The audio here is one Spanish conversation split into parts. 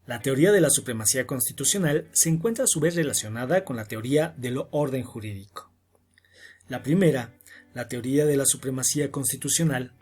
La teoría de la supremacía constitucional se encuentra a su vez relacionada con la teoría del orden jurídico. La primera, la teoría de la supremacía constitucional,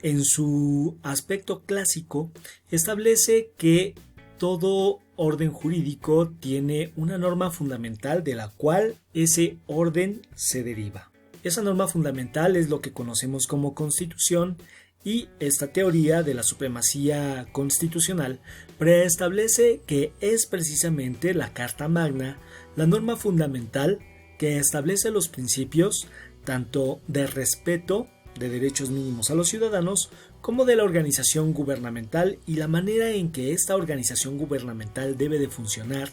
en su aspecto clásico, establece que todo orden jurídico tiene una norma fundamental de la cual ese orden se deriva. Esa norma fundamental es lo que conocemos como Constitución, y esta teoría de la supremacía constitucional preestablece que es precisamente la Carta Magna la norma fundamental que establece los principios tanto de respeto de derechos mínimos a los ciudadanos como de la organización gubernamental y la manera en que esta organización gubernamental debe de funcionar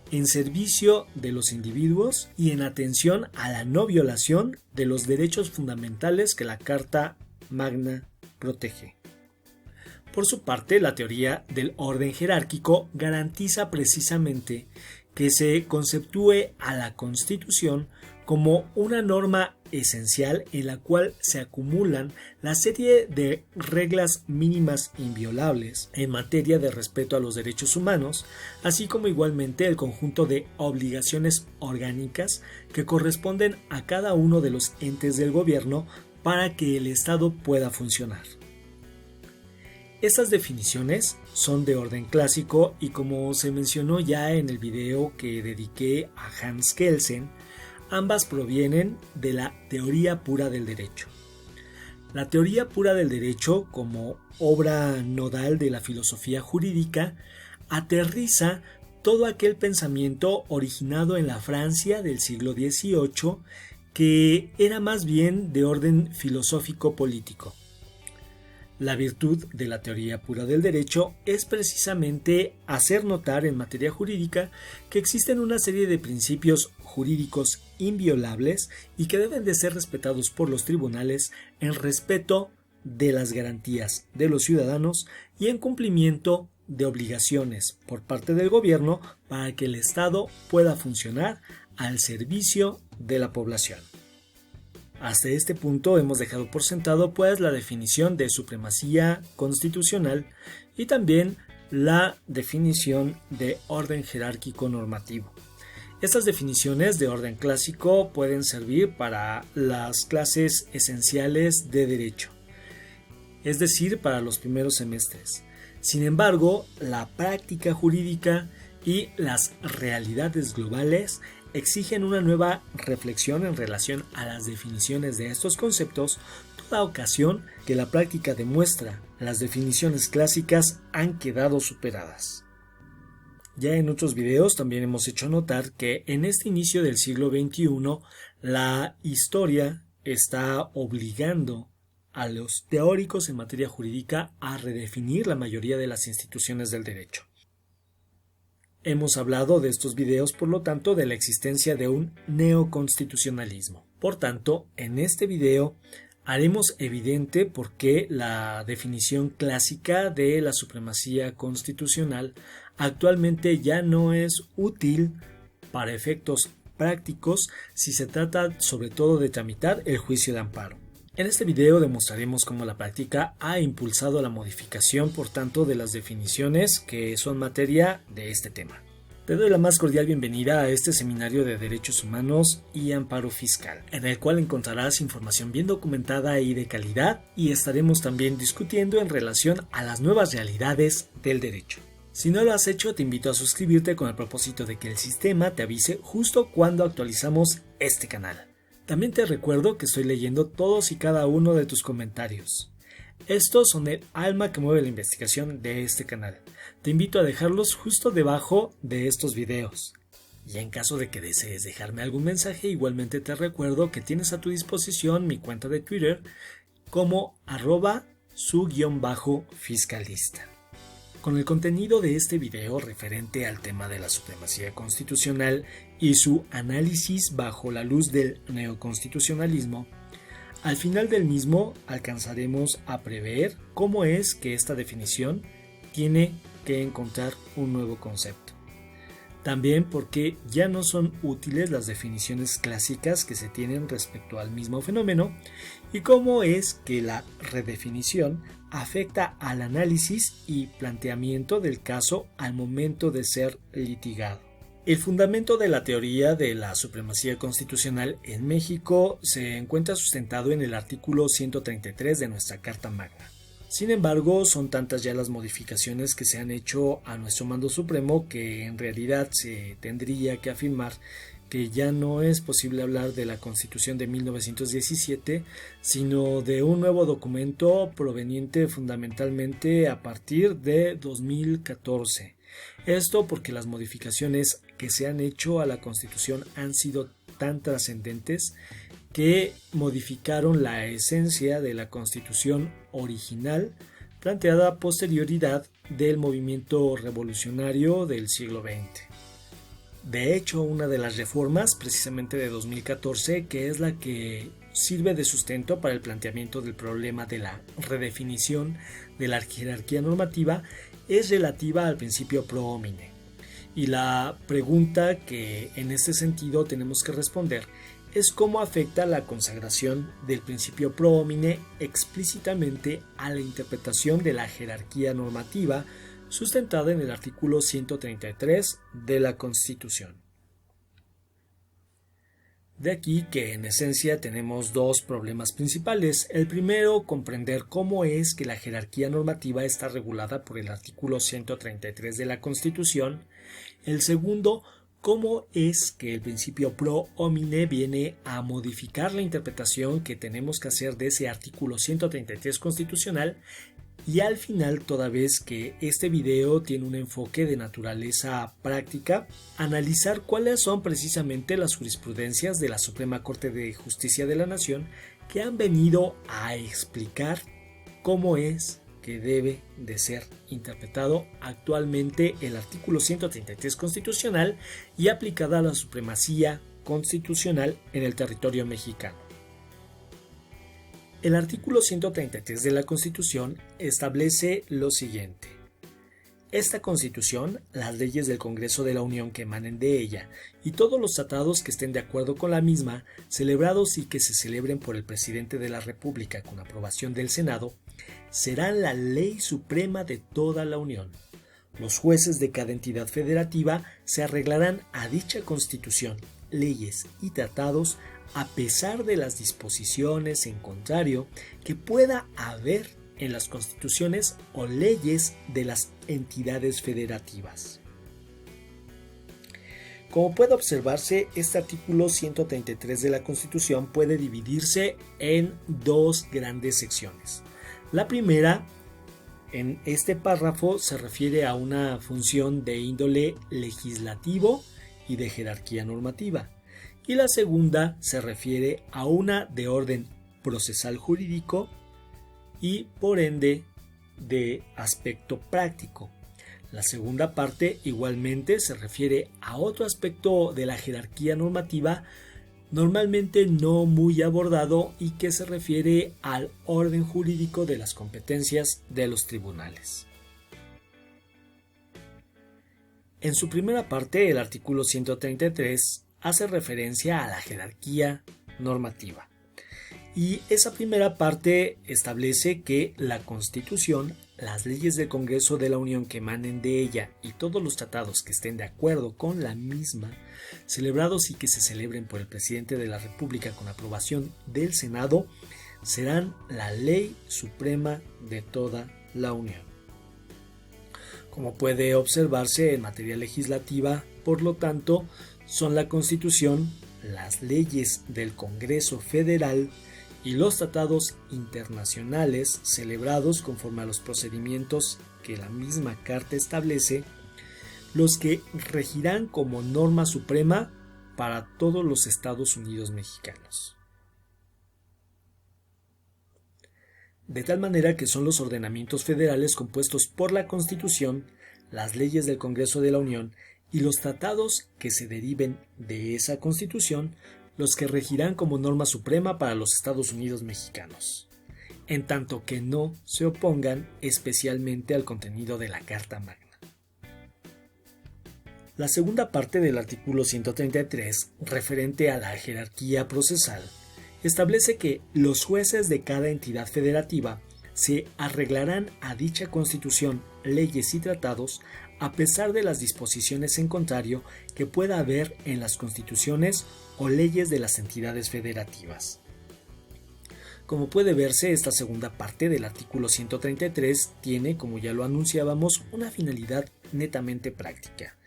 en servicio de los individuos y en atención a la no violación de los derechos fundamentales que la Carta Magna protege. Por su parte, la teoría del orden jerárquico garantiza precisamente que se conceptúe a la Constitución como una norma esencial en la cual se acumulan la serie de reglas mínimas inviolables en materia de respeto a los derechos humanos, así como igualmente el conjunto de obligaciones orgánicas que corresponden a cada uno de los entes del gobierno para que el Estado pueda funcionar. Estas definiciones son de orden clásico y, como se mencionó ya en el video que dediqué a Hans Kelsen, ambas provienen de la teoría pura del derecho. La teoría pura del derecho, como obra nodal de la filosofía jurídica, aterriza todo aquel pensamiento originado en la Francia del siglo XVIII que era más bien de orden filosófico-político. La virtud de la teoría pura del derecho es precisamente hacer notar en materia jurídica que existen una serie de principios jurídicos inviolables y que deben de ser respetados por los tribunales en respeto de las garantías de los ciudadanos y en cumplimiento de obligaciones por parte del gobierno para que el Estado pueda funcionar al servicio de la población. Hasta este punto hemos dejado por sentado pues la definición de supremacía constitucional y también la definición de orden jerárquico normativo. Estas definiciones de orden clásico pueden servir para las clases esenciales de derecho, es decir, para los primeros semestres. Sin embargo, la práctica jurídica y las realidades globales exigen una nueva reflexión en relación a las definiciones de estos conceptos, toda ocasión que la práctica demuestra las definiciones clásicas han quedado superadas. Ya en otros videos también hemos hecho notar que en este inicio del siglo XXI la historia está obligando a los teóricos en materia jurídica a redefinir la mayoría de las instituciones del derecho. Hemos hablado de estos videos, por lo tanto, de la existencia de un neoconstitucionalismo. Por tanto, en este video haremos evidente por qué la definición clásica de la supremacía constitucional actualmente ya no es útil para efectos prácticos si se trata sobre todo de tramitar el juicio de amparo. En este video demostraremos cómo la práctica ha impulsado la modificación, por tanto, de las definiciones que son materia de este tema. Te doy la más cordial bienvenida a este seminario de Derechos Humanos y Amparo Fiscal, en el cual encontrarás información bien documentada y de calidad, y estaremos también discutiendo en relación a las nuevas realidades del derecho. Si no lo has hecho, te invito a suscribirte con el propósito de que el sistema te avise justo cuando actualizamos este canal. También te recuerdo que estoy leyendo todos y cada uno de tus comentarios. Estos son el alma que mueve la investigación de este canal. Te invito a dejarlos justo debajo de estos videos. Y en caso de que desees dejarme algún mensaje, igualmente te recuerdo que tienes a tu disposición mi cuenta de Twitter como @su_fiscalista. Con el contenido de este video referente al tema de la supremacía constitucional y su análisis bajo la luz del neoconstitucionalismo, al final del mismo alcanzaremos a prever cómo es que esta definición tiene que encontrar un nuevo concepto. También porque ya no son útiles las definiciones clásicas que se tienen respecto al mismo fenómeno y cómo es que la redefinición afecta al análisis y planteamiento del caso al momento de ser litigado. El fundamento de la teoría de la supremacía constitucional en México se encuentra sustentado en el artículo 133 de nuestra Carta Magna. Sin embargo, son tantas ya las modificaciones que se han hecho a nuestro mando supremo que en realidad se tendría que afirmar que ya no es posible hablar de la Constitución de 1917, sino de un nuevo documento proveniente fundamentalmente a partir de 2014. Esto porque las modificaciones que se han hecho a la Constitución han sido tan trascendentes que modificaron la esencia de la Constitución original planteada a posterioridad del movimiento revolucionario del siglo XX. De hecho, una de las reformas, precisamente de 2014, que es la que sirve de sustento para el planteamiento del problema de la redefinición de la jerarquía normativa, es relativa al principio pro homine. Y la pregunta que en este sentido tenemos que responder es cómo afecta la consagración del principio pro homine explícitamente a la interpretación de la jerarquía normativa sustentada en el artículo 133 de la Constitución. De aquí que en esencia tenemos dos problemas principales. El primero, comprender cómo es que la jerarquía normativa está regulada por el artículo 133 de la Constitución. El segundo, cómo es que el principio pro homine viene a modificar la interpretación que tenemos que hacer de ese artículo 133 constitucional. Y al final, toda vez que este video tiene un enfoque de naturaleza práctica, analizar cuáles son precisamente las jurisprudencias de la Suprema Corte de Justicia de la Nación que han venido a explicar cómo es que debe de ser interpretado actualmente el artículo 133 constitucional y aplicada a la supremacía constitucional en el territorio mexicano. El artículo 133 de la Constitución establece lo siguiente. Esta Constitución, las leyes del Congreso de la Unión que emanen de ella y todos los tratados que estén de acuerdo con la misma, celebrados y que se celebren por el Presidente de la República con aprobación del Senado, serán la ley suprema de toda la Unión. Los jueces de cada entidad federativa se arreglarán a dicha Constitución, leyes y tratados a pesar de las disposiciones en contrario que pueda haber en las constituciones o leyes de las entidades federativas. Como puede observarse, este artículo 133 de la Constitución puede dividirse en dos grandes secciones. La primera, en este párrafo, se refiere a una función de índole legislativo y de jerarquía normativa. Y la segunda se refiere a una de orden procesal jurídico y por ende de aspecto práctico. La segunda parte igualmente se refiere a otro aspecto de la jerarquía normativa normalmente no muy abordado y que se refiere al orden jurídico de las competencias de los tribunales. En su primera parte, el artículo 133 hace referencia a la jerarquía normativa. Y esa primera parte establece que la Constitución, las leyes del Congreso de la Unión que emanen de ella y todos los tratados que estén de acuerdo con la misma, celebrados y que se celebren por el Presidente de la República con aprobación del Senado, serán la ley suprema de toda la Unión. Como puede observarse en materia legislativa, por lo tanto, son la Constitución, las leyes del Congreso Federal y los tratados internacionales celebrados conforme a los procedimientos que la misma Carta establece, los que regirán como norma suprema para todos los Estados Unidos mexicanos. De tal manera que son los ordenamientos federales compuestos por la Constitución, las leyes del Congreso de la Unión y los tratados que se deriven de esa Constitución los que regirán como norma suprema para los Estados Unidos mexicanos, en tanto que no se opongan especialmente al contenido de la Carta Magna. La segunda parte del artículo 133, referente a la jerarquía procesal, establece que los jueces de cada entidad federativa se arreglarán a dicha Constitución, leyes y tratados a pesar de las disposiciones en contrario que pueda haber en las constituciones o leyes de las entidades federativas. Como puede verse, esta segunda parte del artículo 133 tiene, como ya lo anunciábamos, una finalidad netamente práctica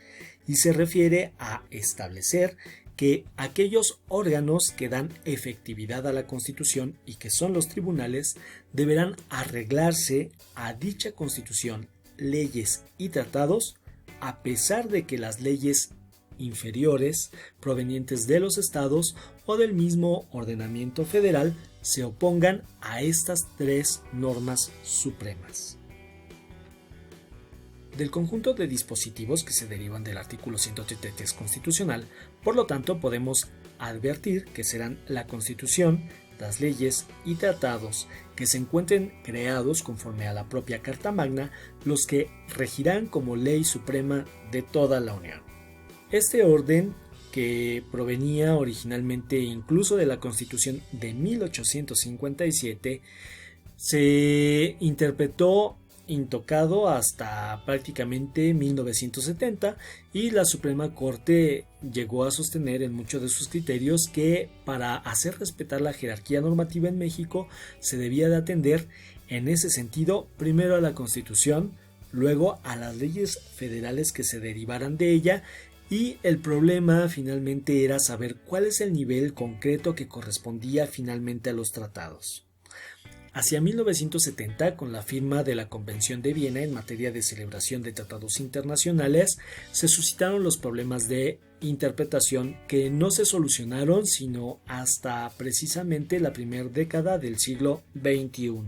y se refiere a establecer que aquellos órganos que dan efectividad a la Constitución y que son los tribunales deberán arreglarse a dicha Constitución, leyes y tratados a pesar de que las leyes inferiores provenientes de los estados o del mismo ordenamiento federal se opongan a estas tres normas supremas. Del conjunto de dispositivos que se derivan del artículo 133 constitucional, por lo tanto podemos advertir que serán la Constitución, las leyes y tratados que se encuentren creados conforme a la propia Carta Magna los que regirán como ley suprema de toda la Unión. Este orden, que provenía originalmente incluso de la Constitución de 1857, se interpretó intocado hasta prácticamente 1970 y la Suprema Corte llegó a sostener en muchos de sus criterios que para hacer respetar la jerarquía normativa en México se debía de atender en ese sentido primero a la Constitución, luego a las leyes federales que se derivaran de ella, y el problema finalmente era saber cuál es el nivel concreto que correspondía finalmente a los tratados. Hacia 1970, con la firma de la Convención de Viena en materia de celebración de tratados internacionales, se suscitaron los problemas de interpretación que no se solucionaron sino hasta precisamente la primera década del siglo XXI.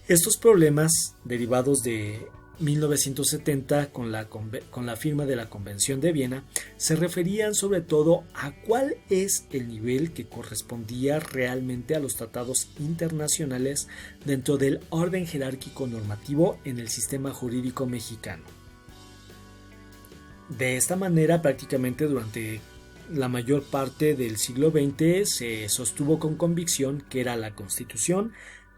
Estos problemas, derivados de 1970 con la firma de la Convención de Viena, se referían sobre todo a cuál es el nivel que correspondía realmente a los tratados internacionales dentro del orden jerárquico normativo en el sistema jurídico mexicano. De esta manera, prácticamente durante la mayor parte del siglo XX se sostuvo con convicción que era la Constitución,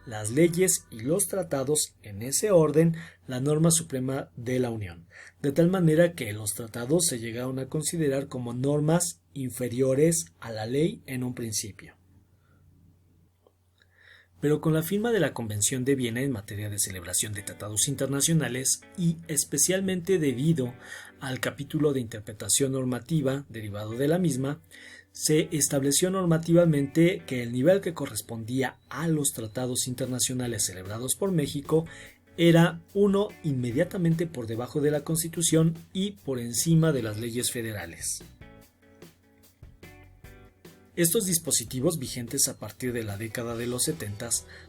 las leyes y los tratados, en ese orden, la norma suprema de la Unión, de tal manera que los tratados se llegaron a considerar como normas inferiores a la ley en un principio. Pero con la firma de la Convención de Viena en materia de celebración de tratados internacionales y especialmente debido al capítulo de interpretación normativa derivado de la misma, se estableció normativamente que el nivel que correspondía a los tratados internacionales celebrados por México era uno inmediatamente por debajo de la Constitución y por encima de las leyes federales. Estos dispositivos vigentes a partir de la década de los 70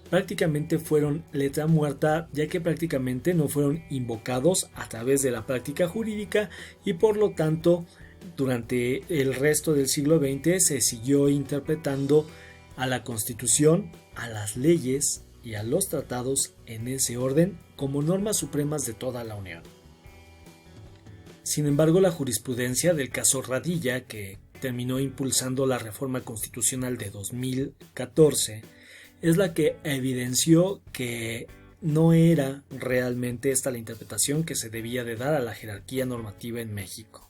prácticamente fueron letra muerta, ya que prácticamente no fueron invocados a través de la práctica jurídica y por lo tanto durante el resto del siglo XX se siguió interpretando a la Constitución, a las leyes y a los tratados en ese orden como normas supremas de toda la Unión. Sin embargo, la jurisprudencia del caso Radilla, que terminó impulsando la reforma constitucional de 2014, es la que evidenció que no era realmente esta la interpretación que se debía de dar a la jerarquía normativa en México.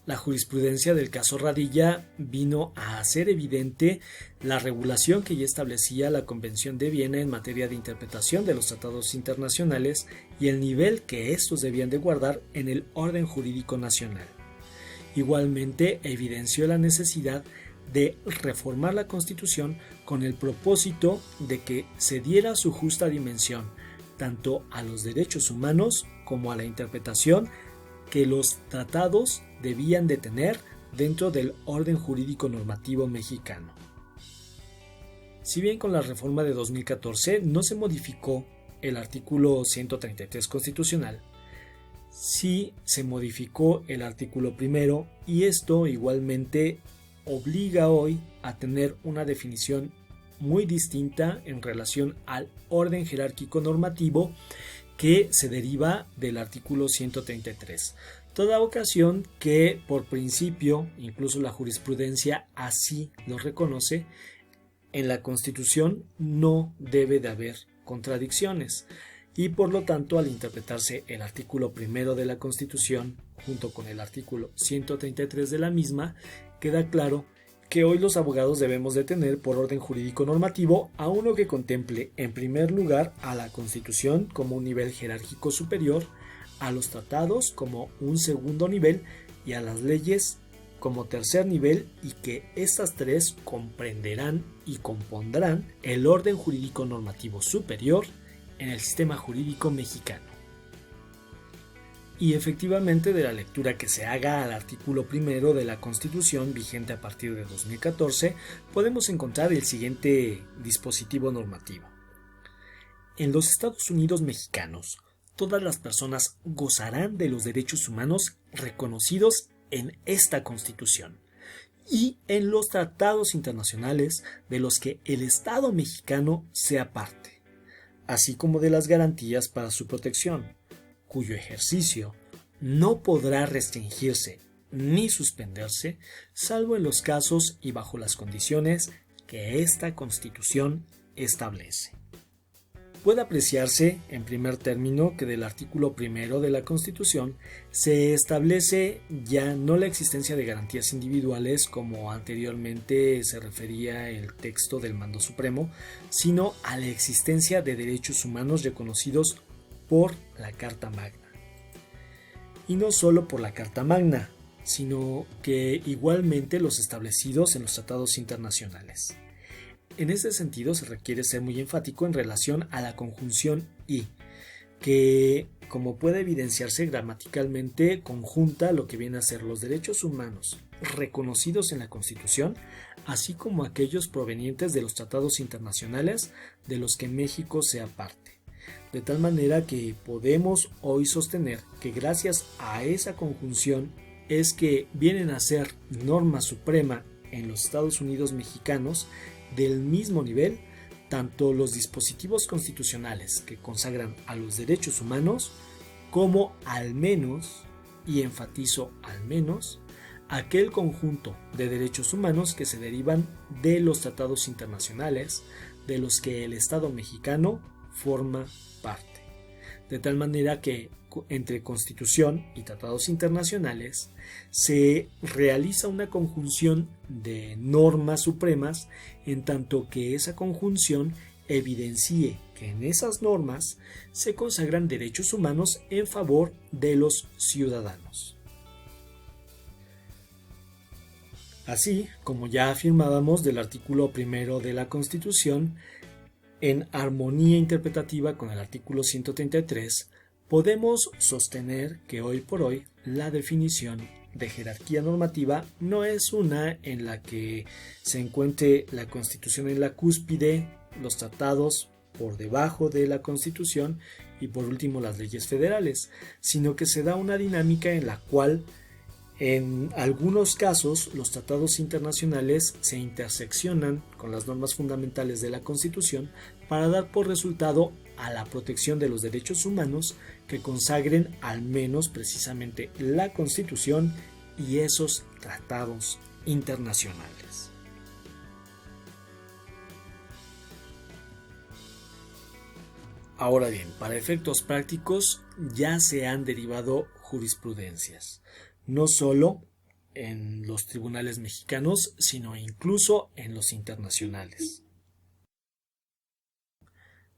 La jurisprudencia del caso Radilla vino a hacer evidente la regulación que ya establecía la Convención de Viena en materia de interpretación de los tratados internacionales y el nivel que estos debían de guardar en el orden jurídico nacional. Igualmente evidenció la necesidad de reformar la Constitución con el propósito de que se diera su justa dimensión tanto a los derechos humanos como a la interpretación que los tratados debían de tener dentro del orden jurídico normativo mexicano. Si bien con la reforma de 2014 no se modificó el artículo 133 constitucional, sí se modificó el artículo primero y esto igualmente obliga hoy a tener una definición muy distinta en relación al orden jerárquico normativo que se deriva del artículo 133. Toda ocasión que por principio, incluso la jurisprudencia así lo reconoce, en la Constitución no debe de haber contradicciones y por lo tanto al interpretarse el artículo primero de la Constitución junto con el artículo 133 de la misma, queda claro que hoy los abogados debemos de tener por orden jurídico normativo a uno que contemple en primer lugar a la Constitución como un nivel jerárquico superior, a los tratados como un segundo nivel y a las leyes como tercer nivel, y que estas tres comprenderán y compondrán el orden jurídico normativo superior en el sistema jurídico mexicano. Y efectivamente, de la lectura que se haga al artículo primero de la Constitución vigente a partir de 2014, podemos encontrar el siguiente dispositivo normativo. En los Estados Unidos mexicanos, todas las personas gozarán de los derechos humanos reconocidos en esta Constitución y en los tratados internacionales de los que el Estado mexicano sea parte, así como de las garantías para su protección, cuyo ejercicio no podrá restringirse ni suspenderse, salvo en los casos y bajo las condiciones que esta Constitución establece. Puede apreciarse, en primer término, que del artículo primero de la Constitución se establece ya no la existencia de garantías individuales como anteriormente se refería el texto del Mando Supremo, sino a la existencia de derechos humanos reconocidos por la Carta Magna. Y no solo por la Carta Magna, sino que igualmente los establecidos en los tratados internacionales. En este sentido se requiere ser muy enfático en relación a la conjunción y, que, como puede evidenciarse gramaticalmente, conjunta lo que viene a ser los derechos humanos reconocidos en la Constitución, así como aquellos provenientes de los tratados internacionales de los que México sea parte. De tal manera que podemos hoy sostener que gracias a esa conjunción es que vienen a ser norma suprema en los Estados Unidos mexicanos del mismo nivel tanto los dispositivos constitucionales que consagran a los derechos humanos como al menos, y enfatizo al menos, aquel conjunto de derechos humanos que se derivan de los tratados internacionales de los que el Estado mexicano forma parte. De tal manera que entre Constitución y tratados internacionales se realiza una conjunción de normas supremas, en tanto que esa conjunción evidencie que en esas normas se consagran derechos humanos en favor de los ciudadanos. Así, como ya afirmábamos del artículo primero de la Constitución, en armonía interpretativa con el artículo 133, podemos sostener que hoy por hoy la definición de jerarquía normativa no es una en la que se encuentre la Constitución en la cúspide, los tratados por debajo de la Constitución y por último las leyes federales, sino que se da una dinámica en la cual en algunos casos los tratados internacionales se interseccionan con las normas fundamentales de la Constitución para dar por resultado a la protección de los derechos humanos que consagren al menos precisamente la Constitución y esos tratados internacionales. Ahora bien, para efectos prácticos ya se han derivado jurisprudencias, no solo en los tribunales mexicanos, sino incluso en los internacionales.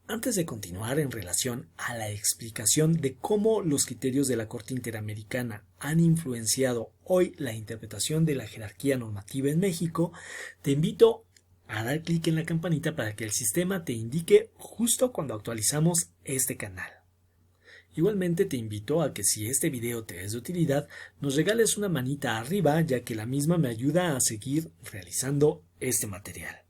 Antes de continuar en relación a la explicación de cómo los criterios de la Corte Interamericana han influenciado hoy la interpretación de la jerarquía normativa en México, te invito a dar clic en la campanita para que el sistema te indique justo cuando actualizamos este canal. Igualmente te invito a que si este video te es de utilidad, nos regales una manita arriba, ya que la misma me ayuda a seguir realizando este material.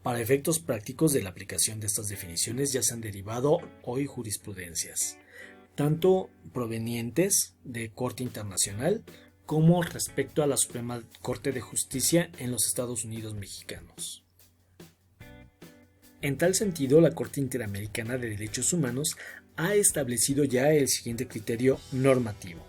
Para efectos prácticos de la aplicación de estas definiciones ya se han derivado hoy jurisprudencias, tanto provenientes de Corte Internacional como respecto a la Suprema Corte de Justicia en los Estados Unidos mexicanos. En tal sentido, la Corte Interamericana de Derechos Humanos ha establecido ya el siguiente criterio normativo.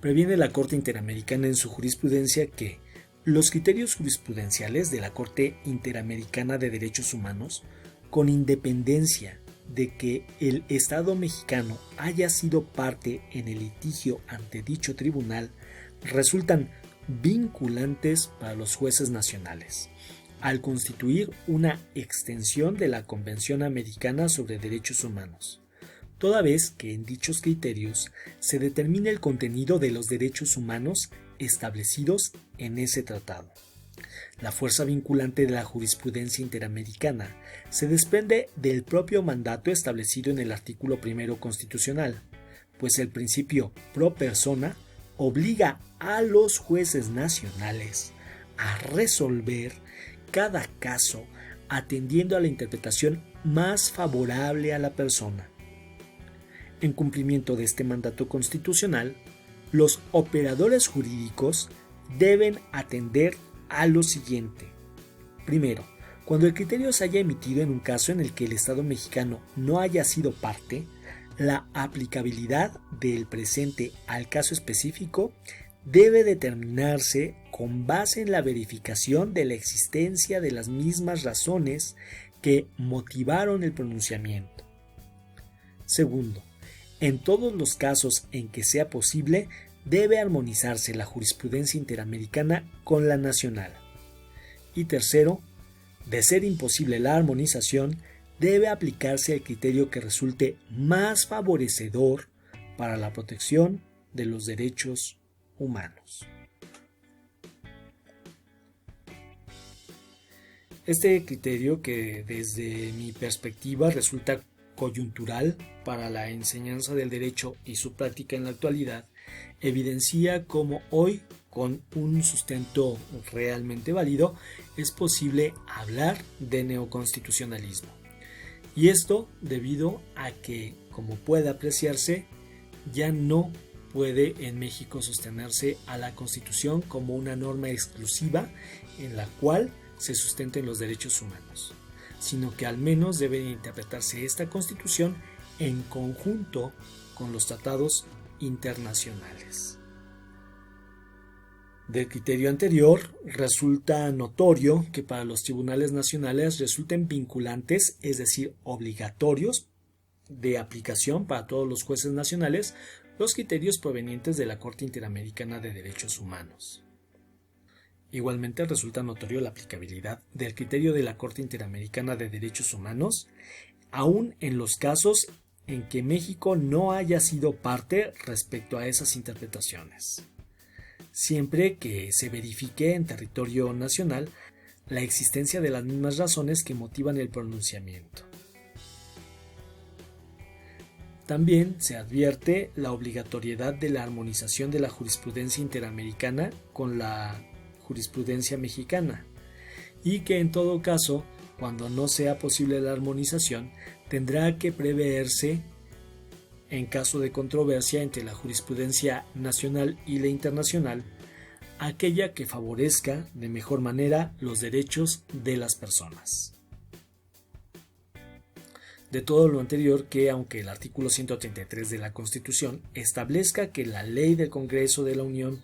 Previene la Corte Interamericana en su jurisprudencia que los criterios jurisprudenciales de la Corte Interamericana de Derechos Humanos, con independencia de que el Estado mexicano haya sido parte en el litigio ante dicho tribunal, resultan vinculantes para los jueces nacionales, al constituir una extensión de la Convención Americana sobre Derechos Humanos, toda vez que en dichos criterios se determina el contenido de los derechos humanos establecidos en ese tratado. La fuerza vinculante de la jurisprudencia interamericana se desprende del propio mandato establecido en el artículo 1 constitucional, pues el principio pro persona obliga a los jueces nacionales a resolver cada caso atendiendo a la interpretación más favorable a la persona. En cumplimiento de este mandato constitucional, los operadores jurídicos deben atender a lo siguiente. Primero, cuando el criterio se haya emitido en un caso en el que el Estado mexicano no haya sido parte, la aplicabilidad del presente al caso específico debe determinarse con base en la verificación de la existencia de las mismas razones que motivaron el pronunciamiento. Segundo, en todos los casos en que sea posible, debe armonizarse la jurisprudencia interamericana con la nacional. Y tercero, de ser imposible la armonización, debe aplicarse el criterio que resulte más favorecedor para la protección de los derechos humanos. Este criterio, que desde mi perspectiva resulta coyuntural para la enseñanza del derecho y su práctica en la actualidad, evidencia cómo hoy, con un sustento realmente válido, es posible hablar de neoconstitucionalismo. Y esto debido a que, como puede apreciarse, ya no puede en México sostenerse a la Constitución como una norma exclusiva en la cual se sustenten los derechos humanos, sino que al menos debe interpretarse esta Constitución en conjunto con los tratados internacionales. Del criterio anterior, resulta notorio que para los tribunales nacionales resulten vinculantes, es decir, obligatorios de aplicación para todos los jueces nacionales, los criterios provenientes de la Corte Interamericana de Derechos Humanos. Igualmente resulta notorio la aplicabilidad del criterio de la Corte Interamericana de Derechos Humanos, aun en los casos en que México no haya sido parte respecto a esas interpretaciones, siempre que se verifique en territorio nacional la existencia de las mismas razones que motivan el pronunciamiento. También se advierte la obligatoriedad de la armonización de la jurisprudencia interamericana con la jurisprudencia mexicana, y que en todo caso, cuando no sea posible la armonización, tendrá que preverse, en caso de controversia entre la jurisprudencia nacional y la internacional, aquella que favorezca de mejor manera los derechos de las personas. De todo lo anterior, que aunque el artículo 133 de la Constitución establezca que la ley del Congreso de la Unión,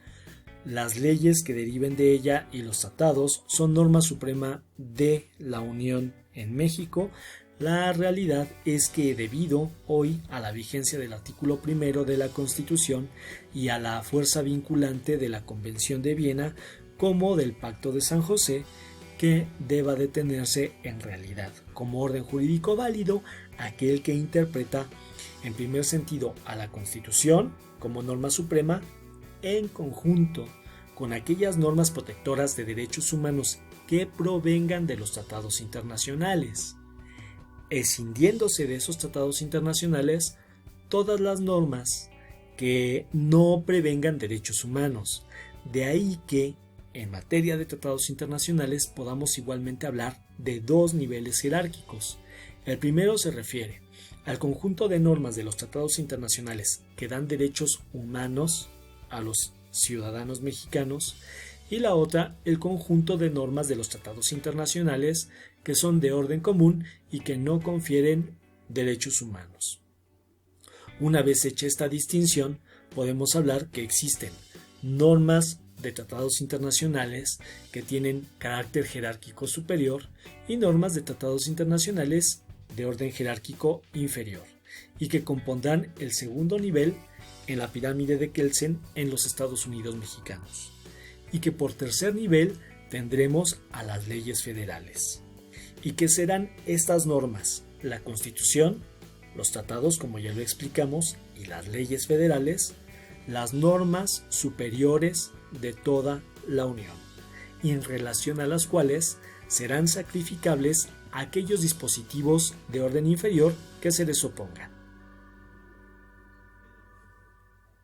las leyes que deriven de ella y los tratados son norma suprema de la Unión en México, la realidad es que debido hoy a la vigencia del artículo 1 de la Constitución y a la fuerza vinculante de la Convención de Viena como del Pacto de San José, que deba detenerse en realidad como orden jurídico válido aquel que interpreta en primer sentido a la Constitución como norma suprema en conjunto con aquellas normas protectoras de derechos humanos que provengan de los tratados internacionales, escindiéndose de esos tratados internacionales todas las normas que no prevengan derechos humanos. De ahí que en materia de tratados internacionales podamos igualmente hablar de dos niveles jerárquicos. El primero se refiere al conjunto de normas de los tratados internacionales que dan derechos humanos a los ciudadanos mexicanos, y la otra el conjunto de normas de los tratados internacionales que son de orden común y que no confieren derechos humanos. Una vez hecha esta distinción, podemos hablar que existen normas de tratados internacionales que tienen carácter jerárquico superior y normas de tratados internacionales de orden jerárquico inferior y que compondrán el segundo nivel en la pirámide de Kelsen en los Estados Unidos mexicanos, y que por tercer nivel tendremos a las leyes federales. ¿Y qué serán estas normas? La Constitución, los tratados como ya lo explicamos y las leyes federales, las normas superiores de toda la Unión, y en relación a las cuales serán sacrificables aquellos dispositivos de orden inferior que se les opongan.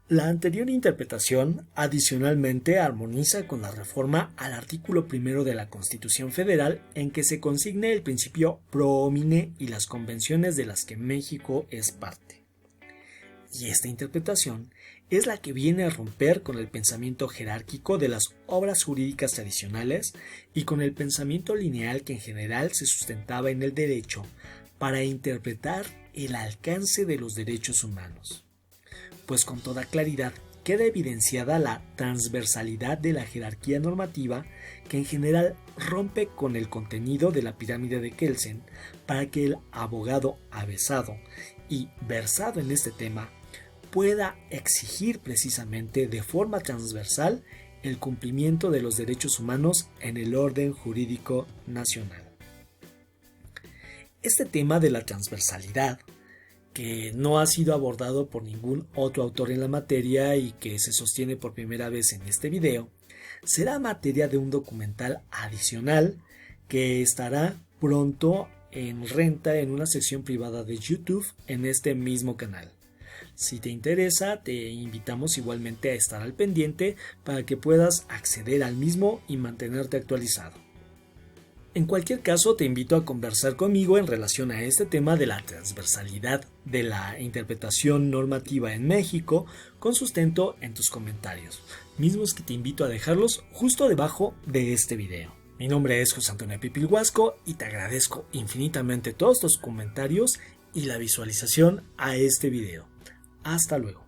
La anterior interpretación adicionalmente armoniza con la reforma al artículo 1 de la Constitución Federal en que se consigna el principio pro homine y las convenciones de las que México es parte. Y esta interpretación es la que viene a romper con el pensamiento jerárquico de las obras jurídicas tradicionales y con el pensamiento lineal que en general se sustentaba en el derecho para interpretar el alcance de los derechos humanos. Pues con toda claridad queda evidenciada la transversalidad de la jerarquía normativa que en general rompe con el contenido de la pirámide de Kelsen para que el abogado avesado y versado en este tema pueda exigir precisamente de forma transversal el cumplimiento de los derechos humanos en el orden jurídico nacional. Este tema de la transversalidad, que no ha sido abordado por ningún otro autor en la materia y que se sostiene por primera vez en este video, será materia de un documental adicional que estará pronto en renta en una sección privada de YouTube en este mismo canal. Si te interesa, te invitamos igualmente a estar al pendiente para que puedas acceder al mismo y mantenerte actualizado. En cualquier caso, te invito a conversar conmigo en relación a este tema de la transversalidad de la interpretación normativa en México con sustento en tus comentarios, mismos que te invito a dejarlos justo debajo de este video. Mi nombre es José Antonio Pipil Huasco y te agradezco infinitamente todos tus comentarios y la visualización a este video. Hasta luego.